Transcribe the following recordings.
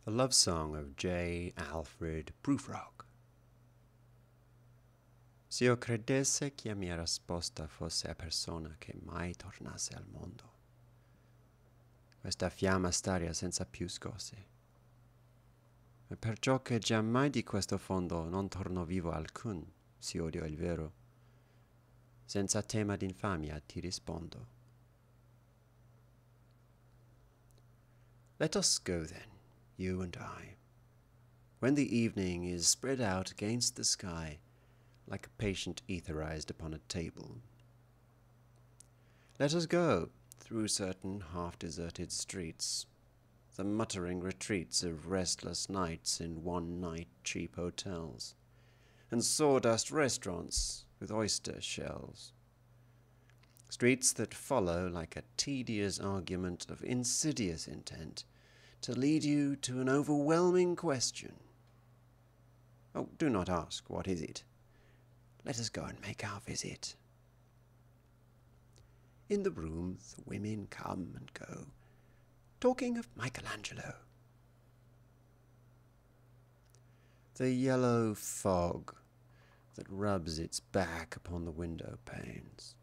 The Love Song of J. Alfred Prufrock. Se io credesse che la mia risposta fosse a persona che mai tornasse al mondo, questa fiamma staria senza più scosse. E perciò che giammai di questo fondo non torno vivo alcun, se odio il vero, senza tema d'infamia ti rispondo. Let us go then, you and I, when the evening is spread out against the sky, like a patient etherized upon a table. Let us go through certain half-deserted streets, the muttering retreats of restless nights in one-night cheap hotels, and sawdust restaurants with oyster shells. Streets that follow like a tedious argument of insidious intent to lead you to an overwhelming question. Oh, do not ask, what is it? Let us go and make our visit. In the room the women come and go, talking of Michelangelo. The yellow fog that rubs its back upon the window panes,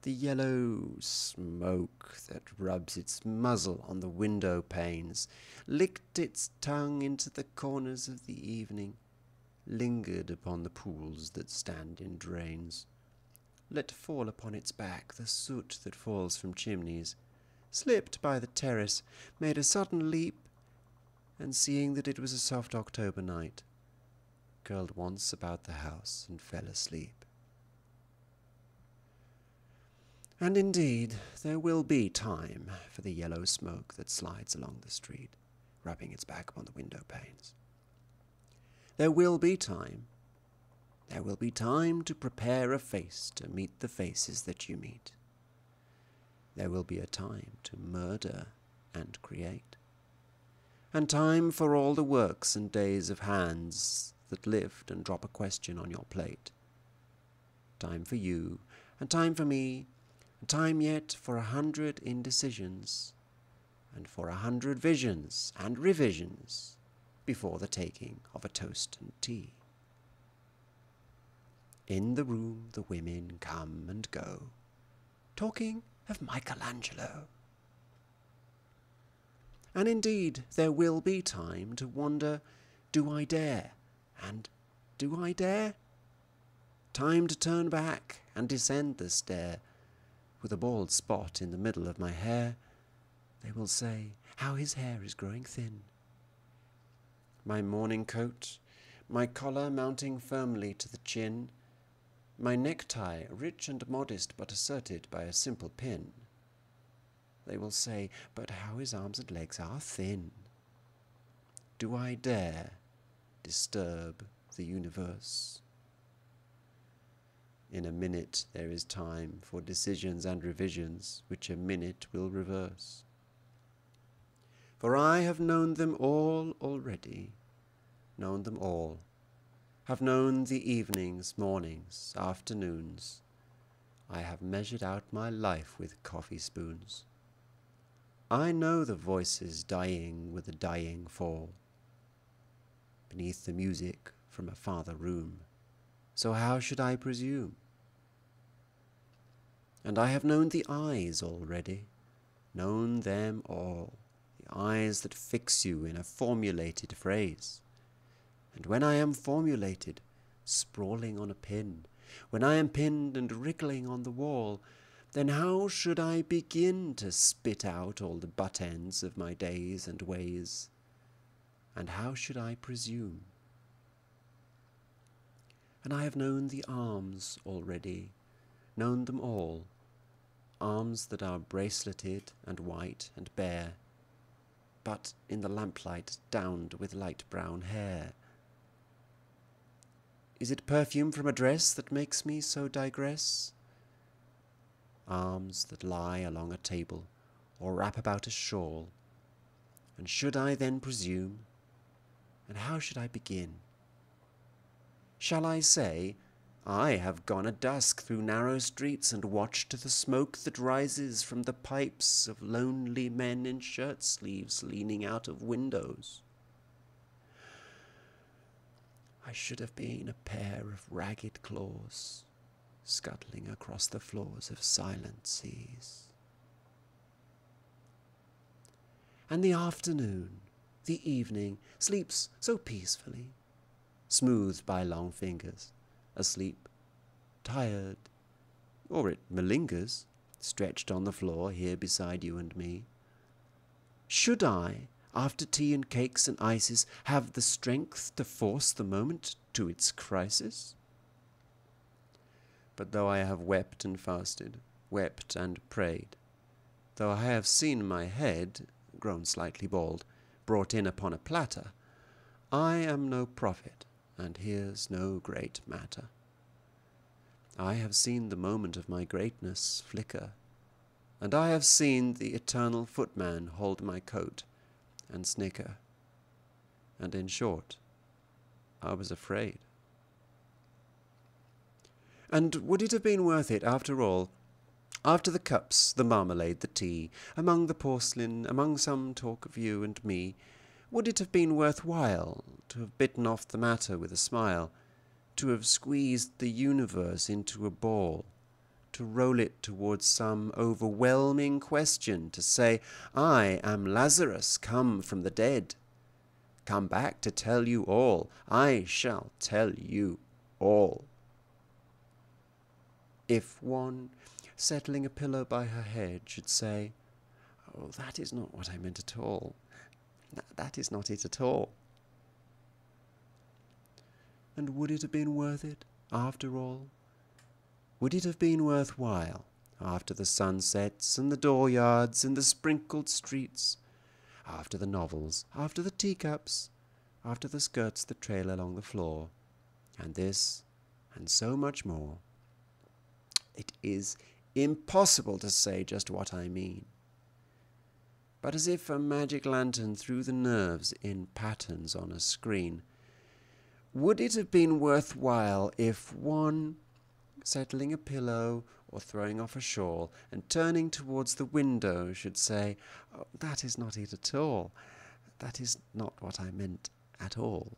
the yellow smoke that rubs its muzzle on the window panes, licked its tongue into the corners of the evening, lingered upon the pools that stand in drains, let fall upon its back the soot that falls from chimneys, slipped by the terrace, made a sudden leap, and seeing that it was a soft October night, curled once about the house and fell asleep. And indeed, there will be time for the yellow smoke that slides along the street, rubbing its back upon the window panes. There will be time. There will be time to prepare a face to meet the faces that you meet. There will be a time to murder and create, and time for all the works and days of hands that lift and drop a question on your plate. Time for you, and time for me, and time yet for 100 indecisions, and for 100 visions and revisions before the taking of a toast and tea. In the room the women come and go, talking of Michelangelo. And indeed there will be time to wonder, do I dare? And do I dare? Time to turn back and descend the stair, with a bald spot in the middle of my hair. They will say, how his hair is growing thin. My morning coat, my collar mounting firmly to the chin, my necktie rich and modest but asserted by a simple pin. They will say, but how his arms and legs are thin. Do I dare disturb the universe? In a minute there is time for decisions and revisions, which a minute will reverse. For I have known them all already, known them all, have known the evenings, mornings, afternoons. I have measured out my life with coffee spoons. I know the voices dying with a dying fall, beneath the music from a farther room. So how should I presume? And I have known the eyes already, known them all, the eyes that fix you in a formulated phrase. And when I am formulated, sprawling on a pin, when I am pinned and wriggling on the wall, then how should I begin to spit out all the butt ends of my days and ways? And how should I presume? And I have known the arms already, known them all, arms that are braceleted and white and bare, but in the lamplight downed with light brown hair. Is it perfume from a dress that makes me so digress? Arms that lie along a table, or wrap about a shawl. And should I then presume? And how should I begin? Shall I say, I have gone at dusk through narrow streets and watched the smoke that rises from the pipes of lonely men in shirt sleeves leaning out of windows? I should have been a pair of ragged claws, scuttling across the floors of silent seas. And the afternoon, the evening, sleeps so peacefully, smoothed by long fingers, asleep, tired, or it malingers, stretched on the floor here beside you and me. Should I, after tea and cakes and ices, have the strength to force the moment to its crisis? But though I have wept and fasted, wept and prayed, though I have seen my head, grown slightly bald, brought in upon a platter, I am no prophet, and here's no great matter. I have seen the moment of my greatness flicker, and I have seen the eternal footman hold my coat and snicker, and in short, I was afraid. And would it have been worth it, after all, after the cups, the marmalade, the tea, among the porcelain, among some talk of you and me, would it have been worth while to have bitten off the matter with a smile, to have squeezed the universe into a ball, to roll it towards some overwhelming question, to say, I am Lazarus come from the dead, come back to tell you all, I shall tell you all? If one, settling a pillow by her head, should say, oh, that is not what I meant at all. That is not it at all. And would it have been worth it, after all? Would it have been worth while, after the sunsets and the dooryards and the sprinkled streets, after the novels, after the teacups, after the skirts that trail along the floor, and this, and so much more? It is impossible to say just what I mean. But as if a magic lantern threw the nerves in patterns on a screen, would it have been worth while if one, settling a pillow or throwing off a shawl and turning towards the window, should say, oh, that is not it at all. That is not what I meant at all.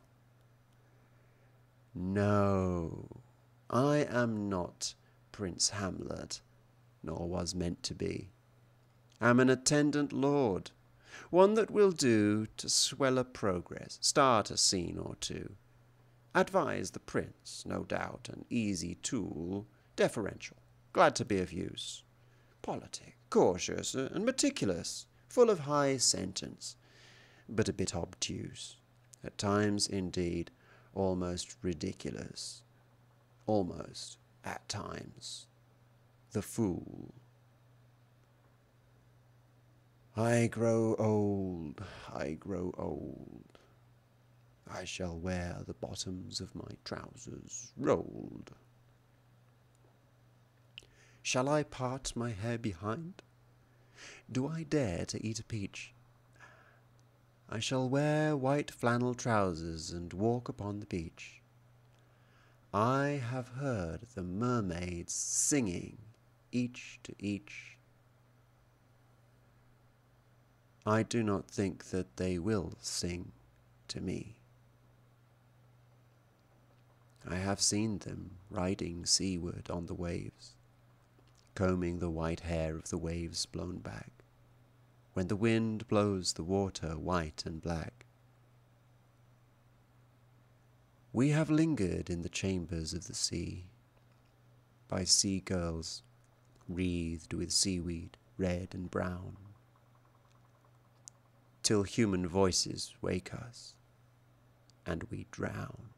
No, I am not Prince Hamlet, nor was meant to be. Am an attendant lord, one that will do to swell a progress, start a scene or two. Advise the prince, no doubt, an easy tool, deferential, glad to be of use, politic, cautious, and meticulous, full of high sentence, but a bit obtuse, at times, indeed, almost ridiculous, almost, at times, the fool. I grow old, I grow old. I shall wear the bottoms of my trousers rolled. Shall I part my hair behind? Do I dare to eat a peach? I shall wear white flannel trousers and walk upon the beach. I have heard the mermaids singing, each to each. I do not think that they will sing to me. I have seen them riding seaward on the waves, combing the white hair of the waves blown back, when the wind blows the water white and black. We have lingered in the chambers of the sea, by sea girls wreathed with seaweed red and brown, till human voices wake us, and we drown.